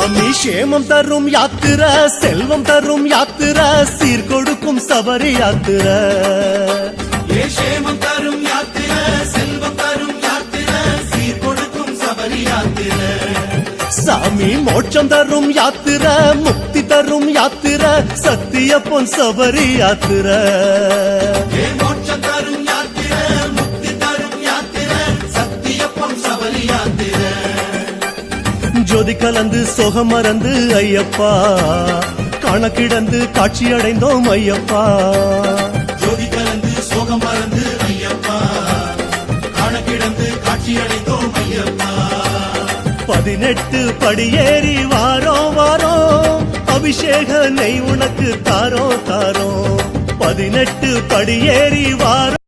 சாமி சேமம் தரும் யாத்திரை, செல்வம் தரும் யாத்திரை, சீர் கொடுக்கும் சபரி யாத்திரை. சேமம் தரும் யாத்திரை, செல்வம் தரும் யாத்திரை, சீர் கொடுக்கும் சபரி யாத்திரை. சாமி மோட்சம் தரும் யாத்திரை, முக்தி தரும் யாத்திரை, சத்திய பொன் சபரி யாத்திரை. மோட்சம் தரும் யாத்திரை, முக்தி தரும் யாத்திரை, சத்திய பொன் சபரி யாத்திரை. ஜோதி கலந்து சொகம் மறந்து ஐயப்பா, காண கிடந்து காட்சி அடைந்தோம் ஐயப்பா. ஜோதி கலந்து சோகம் மறந்து ஐயப்பா, காண கிடந்து காட்சி அடைந்தோம் ஐயப்பா. 18 படியேறி வாரோம் வாரோம், அபிஷேக நெய் உனக்கு தாரோ தாரோ. 18 படியேறி வாரோம்.